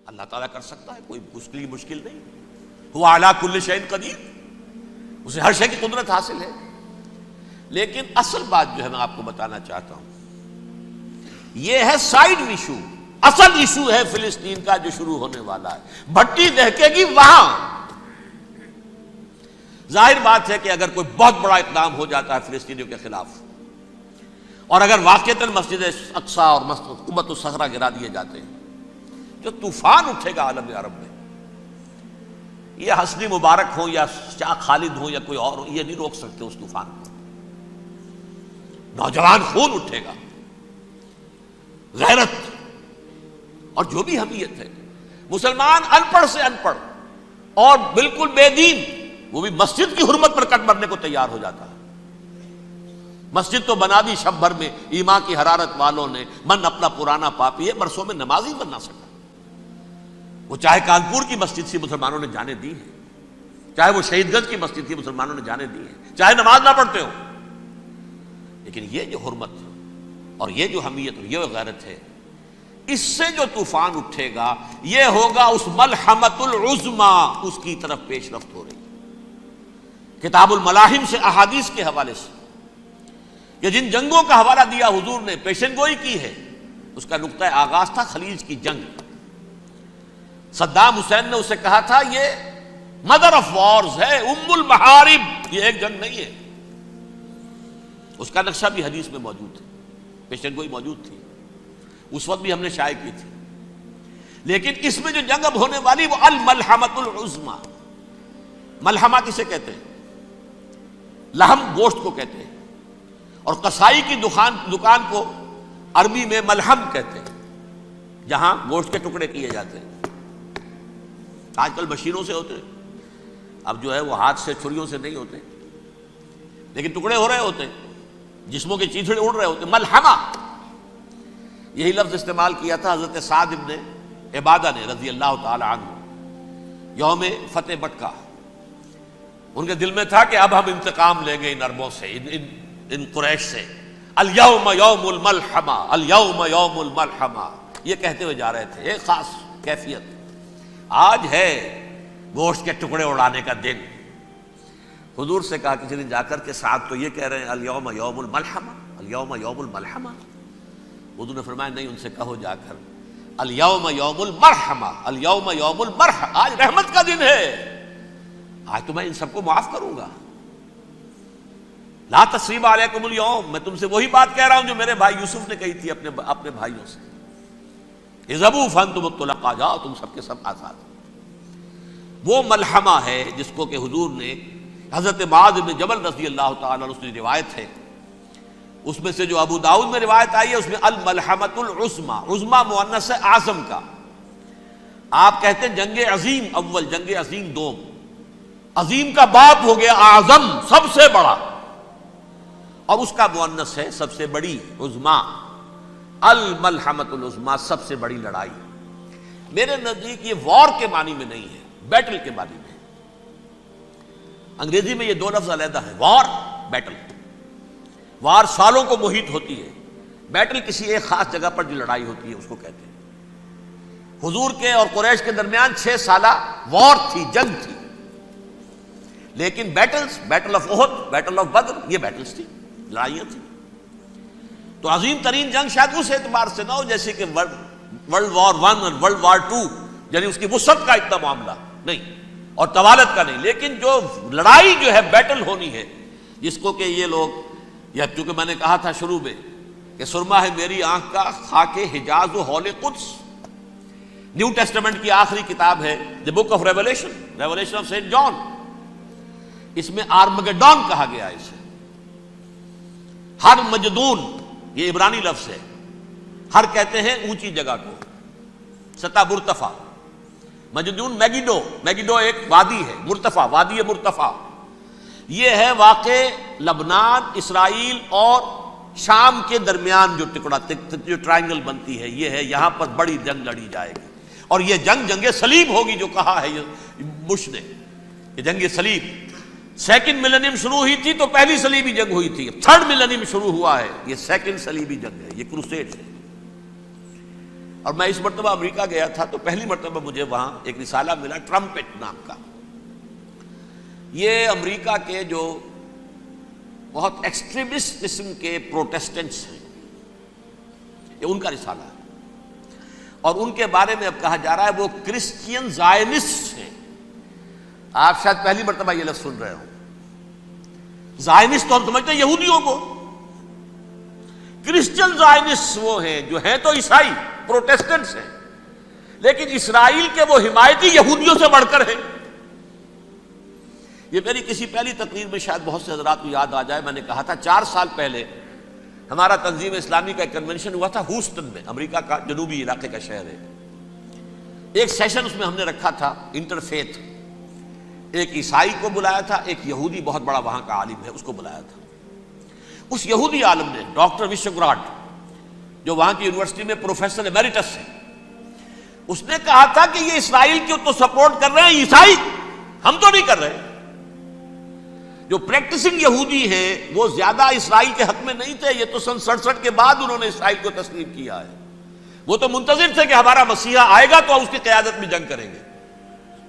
اللہ تعالیٰ کر سکتا ہے، کوئی اس کے لیے مشکل نہیں. وہ اعلیٰ کل شیء قدیر، اسے ہر شے کی قدرت حاصل ہے. لیکن اصل بات جو ہے میں آپ کو بتانا چاہتا ہوں، یہ ہے سائیڈ ایشو. اصل ایشو ہے فلسطین کا جو شروع ہونے والا ہے. بھٹی دہکے گی وہاں. ظاہر بات ہے کہ اگر کوئی بہت بڑا اقدام ہو جاتا ہے فلسطینیوں کے خلاف، اور اگر واقعتاً مسجد اقصیٰ اور قبۃ الصخرہ گرا دیے جاتے ہیں، جو طوفان اٹھے گا عالم عرب میں، یہ حسنی مبارک ہوں یا شاہ خالد ہوں یا کوئی اور ہو، یہ نہیں روک سکتے اس طوفان کو. نوجوان خون اٹھے گا، غیرت اور جو بھی حمیت ہے. مسلمان ان پڑھ سے ان پڑھ اور بالکل بے دین، وہ بھی مسجد کی حرمت پر کٹ مرنے کو تیار ہو جاتا ہے. مسجد تو بنا دی شب بھر میں ایمان کی حرارت والوں نے، من اپنا پرانا پاپی ہے، برسوں میں نماز ہی بن نہ سکا. وہ چاہے کانپور کی مسجد سے مسلمانوں نے جانے دی ہے، چاہے وہ شہید گنج کی مسجد تھی مسلمانوں نے جانے دی ہے، چاہے نماز نہ پڑھتے ہو. لیکن یہ جو حرمت اور یہ جو حمیت اور یہ غیرت ہے، اس سے جو طوفان اٹھے گا یہ ہوگا اس ملحمۃ العظما، اس کی طرف پیش رفت ہو رہی. کتاب الملاحم سے احادیث کے حوالے سے کہ جن جنگوں کا حوالہ دیا حضور نے، پیشن گوئی کی ہے، اس کا نقطہ آغاز تھا خلیج کی جنگ. صدام حسین نے اسے کہا تھا یہ مدر آف وارز ہے، ام المحارب، یہ ایک جنگ نہیں ہے. اس کا نقشہ بھی حدیث میں موجود ہے، پیشن گوئی موجود تھی، اس وقت بھی ہم نے شائع کی تھی. لیکن اس میں جو جنگ اب ہونے والی وہ الملحمۃ العظما. ملحمہ کسے کہتے ہیں؟ لحم گوشت کو کہتے ہیں، اور قصائی کی دکان کو عربی میں ملحم کہتے ہیں، جہاں گوشت کے ٹکڑے کیے جاتے ہیں. آج کل مشینوں سے ہوتے ہیں، اب جو ہے وہ ہاتھ سے چھریوں سے نہیں ہوتے، لیکن ٹکڑے ہو رہے ہوتے ہیں، جسموں کے چیتھڑے اڑ رہے ہوتے ہیں. ملحمہ، یہی لفظ استعمال کیا تھا حضرت سعد ابن عبادہ نے رضی اللہ تعالی عنہ یوم فتح مکہ. ان کے دل میں تھا کہ اب ہم انتقام لیں گے ان عربوں سے، ان قریش سے. الیوم یوم الملحمہ، الیوم یوم الملحمہ، یہ کہتے ہوئے جا رہے تھے. ایک خاص کیفیت، آج ہے گوشت کے ٹکڑے اڑانے کا دن. حضور سے کہا کسی دن جا کر کے ساتھ تو یہ کہہ رہے ہیں الیوم یوم الملحمہ، الیوم یوم الملحمہ. حضور نے فرمایا نہیں، ان سے کہو جا کر الیوم یوم المرحمہ، الیوم یوم المرحمہ، آج رحمت کا دن ہے، آج تو میں ان سب کو معاف کروں گا. لا تثریب علیکم اليوم، میں تم سے وہی بات کہہ رہا ہوں جو میرے بھائی یوسف نے کہی تھی اپنے بھائیوں سے، اذهبوا فانتم الطلقاء، جاؤ تم سب کے سب آزاد. وہ ملحمہ ہے جس کو کہ حضور نے حضرت معاذ بن جبل رضی اللہ تعالیٰ عنہ سے روایت ہے، اس میں سے جو ابو داؤد میں روایت آئی ہے اس میں الملحمۃ العظما، عظما مؤنث ہے اعظم کا. آپ کہتے ہیں جنگ عظیم اول، جنگ عظیم دوم. عظیم کا باپ ہو گیا اعظم، سب سے بڑا، اور اس کا مؤنث ہے سب سے بڑی، عظما. الملحمۃ العظما، سب سے بڑی لڑائی. میرے نزدیک یہ وار کے معنی میں نہیں ہے، بیٹل کے معنی میں. انگریزی میں یہ دو لفظ علیحدہ ہیں، وار، بیٹل. وار سالوں کو محیط ہوتی ہے، بیٹل کسی ایک خاص جگہ پر جو لڑائی ہوتی ہے اس کو کہتے ہیں. حضور کے اور قریش کے درمیان 6 سالہ وار تھی، جنگ تھی. لیکن battles, battle of Uhud, battle of Badr, یہ بیٹلز تھی، لڑائیاں تھیں. تو عظیم ترین جنگ شاید اس اعتبار سے نہ ہو جیسے کہ ورلڈ وار 1 اور ورلڈ وار 2، یعنی اس کی وسعت کا اتنا معاملہ نہیں اور طوالت کا نہیں. لیکن جو لڑائی جو ہے بیٹل ہونی ہے، جس کو کہ یہ لوگ، یا چونکہ میں نے کہا تھا شروع میں کہ سرما ہے میری آنکھ کا خاک حجاز و ہول قدس، نیو ٹیسٹمنٹ کی آخری کتاب ہے the Book of Revelation, Revelation of Saint John. اس میں آرمگڈون کہا گیا ہے اسے. ہر مجدون، یہ عبرانی لفظ ہے، ہر کہتے ہیں اونچی جگہ کو، سطح مرتفع. مجدون میگیڈو، میگیڈو ایک وادی ہے، مرتفع، وادی مرتفع. یہ ہے واقع لبنان، اسرائیل اور شام کے درمیان جو ٹکڑا، جو ٹرائنگل بنتی ہے، یہ ہے، یہاں پر بڑی جنگ لڑی جائے گی. اور یہ جنگ جنگ صلیب ہوگی، جو کہا ہے بش نے، یہ جنگ صلیب. سیکنڈ ملینیم شروع ہوئی تھی تو پہلی صلیبی جنگ ہوئی تھی، 3rd ملینیم شروع ہوا ہے، یہ 2nd صلیبی جنگ ہے، یہ کروسیڈ ہے. اور میں اس مرتبہ امریکہ گیا تھا تو پہلی مرتبہ مجھے وہاں ایک رسالہ ملا ٹرمپٹ نام کا. یہ امریکہ کے جو بہت ایکسٹریمسٹ قسم کے پروٹیسٹنٹس ہیں، یہ ان کا رسالہ ہے، اور ان کے بارے میں اب کہا جا رہا ہے وہ کرسچین زائنسٹ ہیں. آپ شاید پہلی مرتبہ یہ لفظ سن رہے ہو. زائنسٹ تو ہم سمجھتے ہیں یہودیوں کو، کرسچین زائنسٹ وہ ہیں جو ہیں تو عیسائی پروٹیسٹنٹس ہیں، لیکن اسرائیل کے وہ حمایتی یہودیوں سے بڑھ کر ہیں. یہ میری کسی پہلی تقریر میں شاید بہت سے حضرات کو یاد آ جائے، میں نے کہا تھا 4 سال پہلے ہمارا تنظیم اسلامی کا ایک کنونشن ہوا تھا ہیوسٹن میں، امریکہ کا جنوبی علاقے کا شہر ہے. ایک سیشن اس میں ہم نے رکھا تھا انٹرفیتھ، ایک عیسائی کو بلایا تھا، ایک یہودی بہت بڑا وہاں کا عالم ہے اس کو بلایا تھا. اس یہودی عالم نے ڈاکٹر وشوگراڈ، جو وہاں کی یونیورسٹی میں پروفیسر ایمیریٹس ہے، اس نے کہا تھا کہ یہ اسرائیل کو تو سپورٹ کر رہے ہیں عیسائی، ہم تو نہیں کر رہے. جو پریکٹسنگ یہودی ہیں وہ زیادہ اسرائیل کے حق میں نہیں تھے، یہ تو سن 67 کے بعد انہوں نے اسرائیل کو تسلیم کیا ہے. وہ تو منتظر تھے کہ ہمارا مسیحا آئے گا تو اس کی قیادت میں جنگ کریں گے،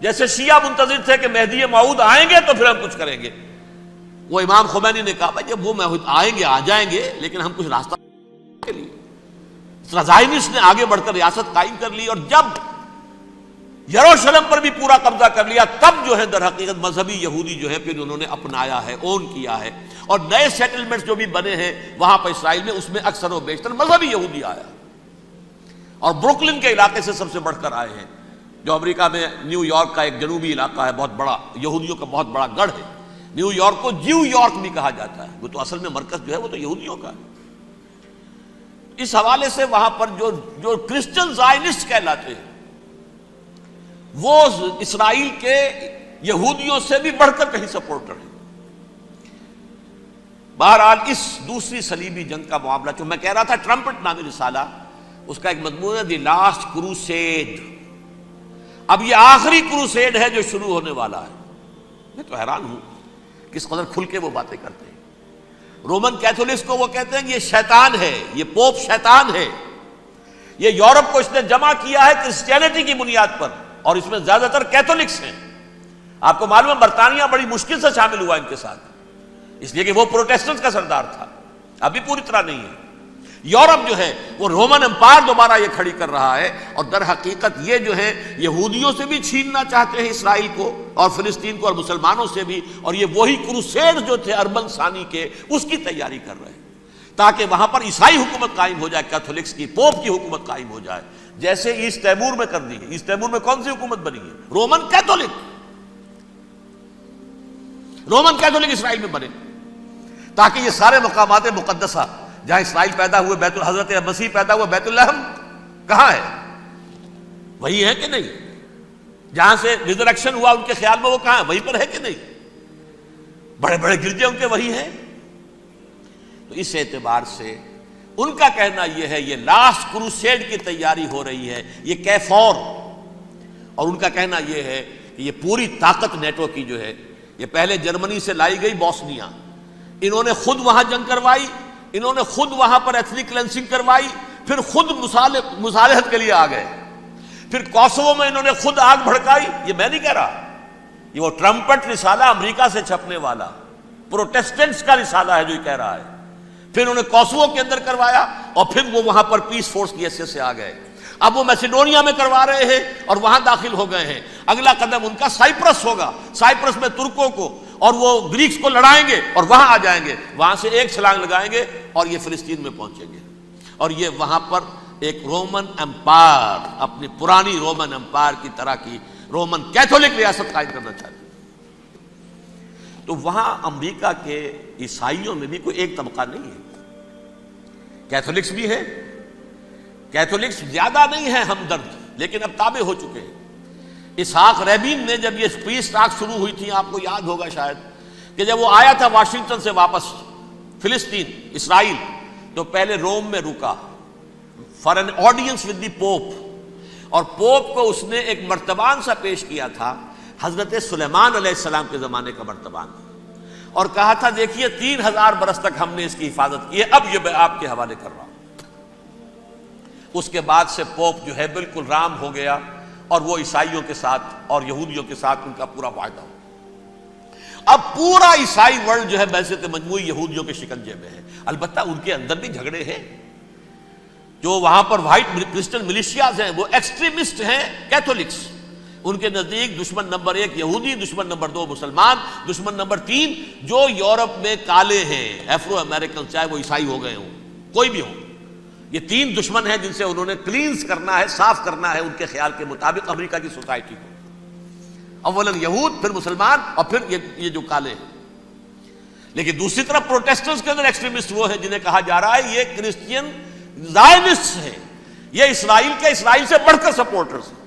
جیسے شیعہ منتظر تھے کہ مہدی موعود آئیں گے تو پھر ہم کچھ کریں گے. وہ امام خمینی نے کہا بھائی جب وہ آئیں گے آ جائیں گے، لیکن ہم کچھ راستہ کے لیے. زائنسٹ نے آگے بڑھ کر ریاست قائم کر لی، اور جب یروشلم پر بھی پورا قبضہ کر لیا تب جو ہے در حقیقت مذہبی یہودی جو ہے پھر انہوں نے اپنایا ہے، اون کیا ہے، اور نئے سیٹلمنٹس جو بھی بنے ہیں وہاں پر اسرائیل میں، اس میں اکثر و بیشتر مذہبی یہودی آیا، اور بروکلن کے علاقے سے سب سے بڑھ کر آئے ہیں، جو امریکہ میں نیو یارک کا ایک جنوبی علاقہ ہے، بہت بڑا یہودیوں کا بہت بڑا گڑھ ہے. نیو یارک کو جیو یارک بھی کہا جاتا ہے، وہ تو اصل میں مرکز جو ہے وہ تو یہودیوں کا ہے. اس حوالے سے وہاں پر جو کرسچن زائنسٹ کہلاتے ہیں وہ اسرائیل کے یہودیوں سے بھی بڑھ کر کہیں سپورٹر ہیں. بہرحال اس دوسری صلیبی جنگ کا معاملہ جو میں کہہ رہا تھا ٹرمپٹ نامی رسالہ، اس کا ایک مضمون ہے دی لاسٹ کروسیڈ. اب یہ آخری کروسیڈ ہے جو شروع ہونے والا ہے. میں تو حیران ہوں کس قدر کھل کے وہ باتیں کرتے ہیں. رومن کیتھولکس کو وہ کہتے ہیں کہ یہ شیطان ہے، یہ پوپ شیطان ہے، یہ یورپ کو اس نے جمع کیا ہے کرسچینٹی کی بنیاد پر، اور اس میں زیادہ تر کیتھولکس ہیں. آپ کو معلوم ہے برطانیہ بڑی مشکل سے شامل ہوا ان کے ساتھ، اس لیے کہ وہ پروٹیسٹنٹ کا سردار تھا، ابھی پوری طرح نہیں ہے. یورپ جو ہے وہ رومن امپائر دوبارہ یہ کھڑی کر رہا ہے، اور در حقیقت یہ جو ہے یہودیوں سے بھی چھیننا چاہتے ہیں اسرائیل کو اور فلسطین کو، اور مسلمانوں سے بھی، اور یہ وہی کروسیڈ جو تھے اربن ثانی کے اس کی تیاری کر رہے ہیں تاکہ وہاں پر عیسائی حکومت قائم ہو جائے، کیتھولکس کی پوپ کی حکومت قائم ہو جائے، جیسے ایسٹ تیمور میں کر دی ہے. ایسٹ تیمور میں کون سی حکومت بنی ہے؟ رومن کیتھولک اسرائیل میں بنے، تاکہ یہ سارے مقامات مقدسہ جہاں اسرائیل پیدا ہوئے، بیت حضرت مسیح پیدا ہوا، بیت الحم کہاں ہے؟ وہی ہے کہ نہیں؟ جہاں سے ریزریکشن ہوا ان کے خیال میں وہ کہاں ہے؟ وہیں پر ہے کہ نہیں؟ بڑے بڑے گرجے ان کے وہی ہیں. تو اس اعتبار سے ان کا کہنا یہ ہے یہ لاسٹ کروسیڈ کی تیاری ہو رہی ہے، یہ کیفور. اور ان کا کہنا یہ ہے کہ یہ پوری طاقت نیٹو کی جو ہے، یہ پہلے جرمنی سے لائی گئی بوسنیا، انہوں نے خود وہاں جنگ کروائی، انہوں نے خود وہاں پر ایتھنک کلینسنگ کروائی، پھر خود مصالحت کے لیے آ گئے، پھر کوسوو میں انہوں نے خود آگ بھڑکائی. یہ میں نہیں کہہ رہا، یہ وہ ٹرمپٹ رسالہ امریکہ سے چھپنے والا پروٹیسٹنٹس کا رسالہ ہے جو یہ کہہ رہا ہے. پھر انہوں نے کوسوو کے اندر کروایا، اور پھر وہ وہاں پر پیس فورس کی حیثیت سے آ گئے. اب وہ میسیڈونیا میں کروا رہے ہیں اور وہاں داخل ہو گئے ہیں. اگلا قدم ان کا سائپرس ہوگا، سائپرس میں ترکوں کو اور وہ گریکس کو لڑائیں گے اور وہاں آ جائیں گے، وہاں سے ایک چھلانگ لگائیں گے اور یہ فلسطین میں پہنچیں گے، اور یہ وہاں پر ایک رومن امپائر، اپنی پرانی رومن امپائر کی طرح کی رومن کیتھولک ریاست قائم کرنا چاہتے ہیں. تو وہاں امریکہ کے عیسائیوں میں بھی کوئی ایک طبقہ نہیں ہے، کیتھولکس بھی ہے، کیتھولکس زیادہ نہیں ہے ہمدرد، لیکن اب تابع ہو چکے ہیں. اسحاق ریبین نے جب یہ پیس ٹاک شروع ہوئی تھی، آپ کو یاد ہوگا شاید، کہ جب وہ آیا تھا واشنگٹن سے واپس فلسطین اسرائیل، تو پہلے روم میں رکا for an audience with the pope, اور پوپ کو اس نے ایک مرتبان سا پیش کیا تھا، حضرت سلیمان علیہ السلام کے زمانے کا مرتبان، اور کہا تھا دیکھیے 3000 برس تک ہم نے اس کی حفاظت کی ہے، اب یہ میں آپ کے حوالے کر رہا ہوں. اس کے بعد سے پوپ جو ہے بالکل رام ہو گیا اور وہ عیسائیوں کے ساتھ اور یہودیوں کے ساتھ ان کا پورا معاہدہ ہو. اب پورا عیسائی ورلڈ جو ہے بعثت مجموعی یہودیوں کے شکنجے میں ہے. البتہ ان کے اندر بھی جھگڑے ہیں. جو وہاں پر وائٹ کرسچن ملیشیاز ہیں وہ ایکسٹریمسٹ ہیں کیتھولکس. ان کے نزدیک دشمن نمبر 1 یہودی، دشمن نمبر 2 مسلمان، دشمن نمبر 3 جو یورپ میں کالے ہیں، ایفرو امریکن، چاہے وہ عیسائی ہو گئے ہوں کوئی بھی ہوں. یہ 3 دشمن ہیں جن سے انہوں نے کلینز کرنا ہے، صاف کرنا ہے ان کے خیال کے مطابق امریکہ کی سوسائٹی کو. اولاً یہود، پھر مسلمان، اور پھر یہ جو کالے ہیں. لیکن دوسری طرف پروٹیسٹنٹس کے اندر ایکسٹریمسٹ وہ ہیں جنہیں کہا جا رہا ہے یہ کرسچین زائنسٹ ہیں، یہ اسرائیل سے بڑھ کر سپورٹرز ہیں.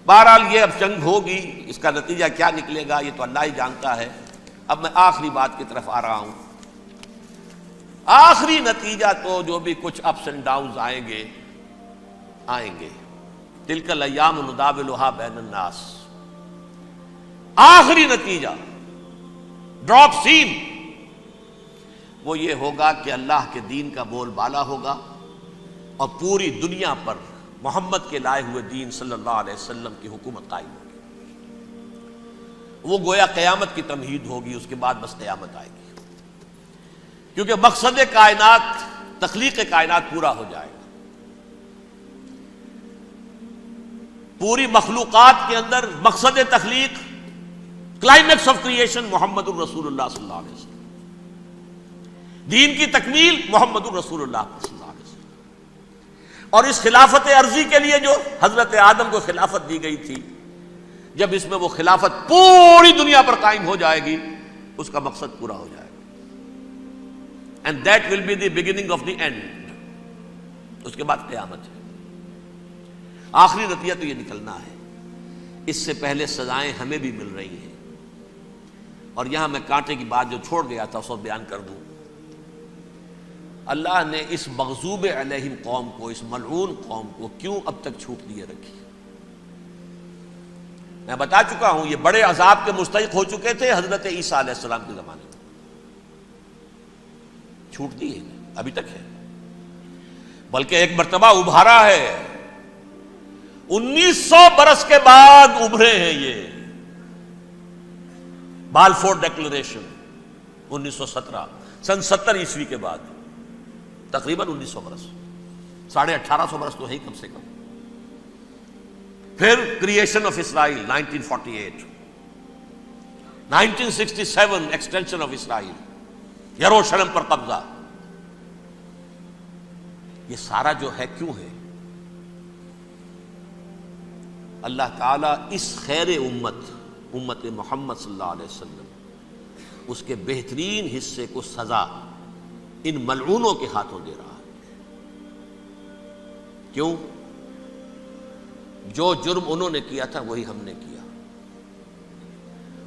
بہرحال یہ اب جنگ ہوگی، اس کا نتیجہ کیا نکلے گا یہ تو اللہ ہی جانتا ہے. اب میں آخری بات کی طرف آ رہا ہوں. آخری نتیجہ تو جو بھی کچھ اپس اینڈ ڈاؤنز آئیں گے. تلک الایام نداولھا بین الناس. آخری نتیجہ ڈراپ سین وہ یہ ہوگا کہ اللہ کے دین کا بول بالا ہوگا اور پوری دنیا پر محمد کے لائے ہوئے دین صلی اللہ علیہ وسلم کی حکومت قائم ہوگی. وہ گویا قیامت کی تمہید ہوگی، اس کے بعد بس قیامت آئے گی. کیونکہ مقصد کائنات، تخلیق کائنات پورا ہو جائے گا. پوری مخلوقات کے اندر مقصد تخلیق، کلائمیکس آف کریشن محمد الرسول اللہ صلی اللہ علیہ وسلم. دین کی تکمیل محمد الرسول اللہ صلی اللہ علیہ وسلم. اور اس خلافت عرضی کے لیے جو حضرت آدم کو خلافت دی گئی تھی، جب اس میں وہ خلافت پوری دنیا پر قائم ہو جائے گی اس کا مقصد پورا ہو جائے گا. And that will be the beginning of the end. اس کے بعد قیامت ہے. آخری نتیجہ تو یہ نکلنا ہے. اس سے پہلے سزائیں ہمیں بھی مل رہی ہیں. اور یہاں میں کانٹے کی بات جو چھوڑ گیا تھا اس کو بیان کر دوں. اللہ نے اس مغضوب علیہم قوم کو، اس ملعون قوم کو کیوں اب تک چھوٹ دیے رکھی؟ میں بتا چکا ہوں یہ بڑے عذاب کے مستحق ہو چکے تھے حضرت عیسیٰ علیہ السلام کے زمانے میں. چھوٹ دی ہے، ابھی تک ہے. بلکہ ایک مرتبہ ابھارا ہے. 1900 برس کے بعد ابھرے ہیں یہ. بالفور ڈیکلریشن 1917، سن 70 عیسوی کے بعد، تقریباً 1900 برس، 1850 برس تو ہے ہی کم سے کم. پھر creation of Israel 1948، 1967 extension of Israel, یروشلم پر قبضہ. یہ سارا جو ہے کیوں ہے؟ اللہ تعالیٰ اس خیر امت محمد صلی اللہ علیہ وسلم، اس کے بہترین حصے کو سزا ان ملعونوں کے ہاتھوں دے رہا ہے. کیوں؟ جو جرم انہوں نے کیا تھا وہی ہم نے کیا.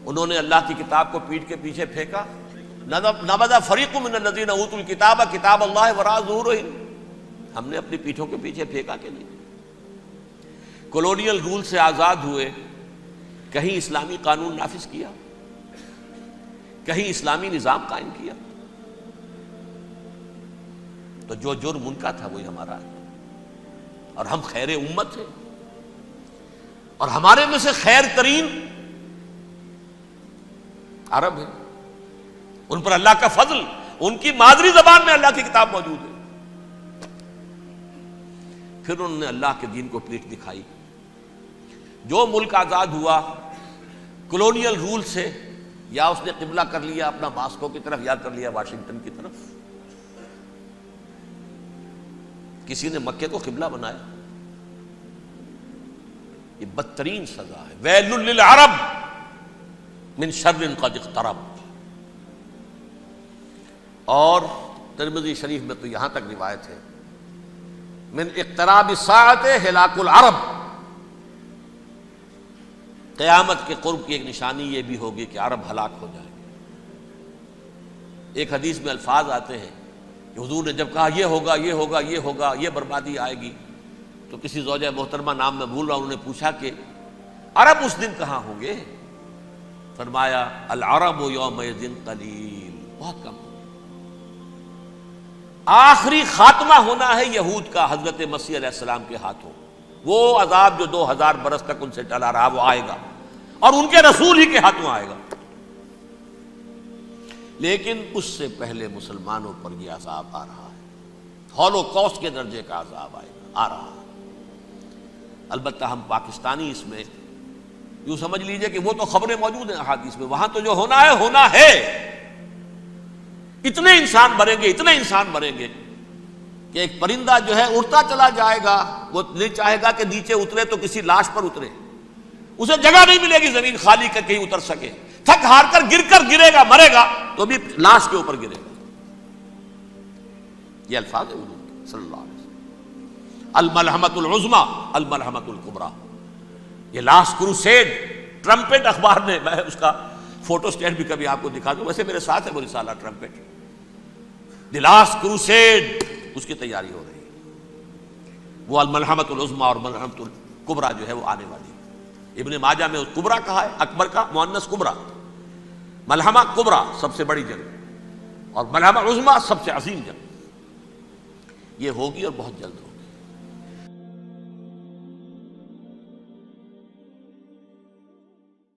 انہوں نے اللہ کی کتاب کو پیٹھ کے پیچھے پھینکا. نبذ فریق من الذین اوتوا الکتاب کتاب اللہ وراء ظہورہم. ہم نے اپنی پیٹھوں کے پیچھے پھینکا کہ نہیں؟ کولونیل رول سے آزاد ہوئے، کہیں اسلامی قانون نافذ کیا، کہیں اسلامی نظام قائم کیا. تو جو جرم ان کا تھا وہی ہمارا ہے. اور ہم خیر امت ہیں، اور ہمارے میں سے خیر ترین عرب ہیں. ان پر اللہ کا فضل، ان کی مادری زبان میں اللہ کی کتاب موجود ہے. پھر انہوں نے اللہ کے دین کو پیٹھ دکھائی. جو ملک آزاد ہوا کولونیل رول سے، یا اس نے قبلہ کر لیا اپنا ماسکو کی طرف یا کر لیا واشنگٹن کی طرف. کسی نے مکے کو قبلہ بنایا. یہ بدترین سزا ہے. ویل للعرب من شر قد اقترب. اور ترمذی شریف میں تو یہاں تک روایت ہے، من اقتراب الساعۃ ہلاک العرب. قیامت کے قرب کی ایک نشانی یہ بھی ہوگی کہ عرب ہلاک ہو جائے. ایک حدیث میں الفاظ آتے ہیں کہ حضور نے جب کہا یہ ہوگا یہ ہوگا یہ ہوگا، یہ بربادی آئے گی، تو کسی زوجہ محترمہ نام میں بھول رہا ہوں، انہوں نے پوچھا کہ عرب اس دن کہاں ہوں گے؟ فرمایا العرب یومئذ قلیل، بہت کم. آخری خاتمہ ہونا ہے یہود کا حضرت مسیح علیہ السلام کے ہاتھوں. وہ عذاب جو 2000 برس تک ان سے ٹلا رہا وہ آئے گا، اور ان کے رسول ہی کے ہاتھوں آئے گا. لیکن اس سے پہلے مسلمانوں پر یہ عذاب آ رہا ہے، ہولوکاسٹ کے درجے کا عذاب آ رہا ہے. البتہ ہم پاکستانی اس میں یوں سمجھ لیجئے کہ وہ تو خبریں موجود ہیں احادیث میں، وہاں تو جو ہونا ہے ہونا ہے. اتنے انسان مریں گے، اتنے انسان مریں گے کہ ایک پرندہ جو ہے اڑتا چلا جائے گا، وہ نہیں چاہے گا کہ نیچے اترے تو کسی لاش پر اترے، اسے جگہ نہیں ملے گی زمین خالی کر کہیں اتر سکے، تھک ہار کر گرے گا، مرے گا تو بھی لاش کے اوپر گرے گا. یہ الفاظ ہیں حضور کے صلی اللہ علیہ وسلم. الملحمۃ العظمی الملحمۃ الکبریٰ. یہ لاسٹ کروسیڈ ٹرمپٹ اخبار نے، میں اس کا فوٹو اسٹیٹ بھی کبھی آپ کو دکھا دوں، ویسے میرے ساتھ ہے وہ رسالہ ٹرمپٹ. دی لاسٹ کروسیڈ اس کی تیاری ہو رہی ہے. وہ الملحمۃ العظمی اور ملحمۃ الکبریٰ جو ہے وہ آنے والی ہے. ابن ماجہ میں کبریٰ کہا ہے، اکبر کا مؤنث کبریٰ. ملحمہ کبریٰ سب سے بڑی جنگ، اور ملحمہ عظمی سب سے عظیم جنگ. یہ ہوگی اور بہت جلد.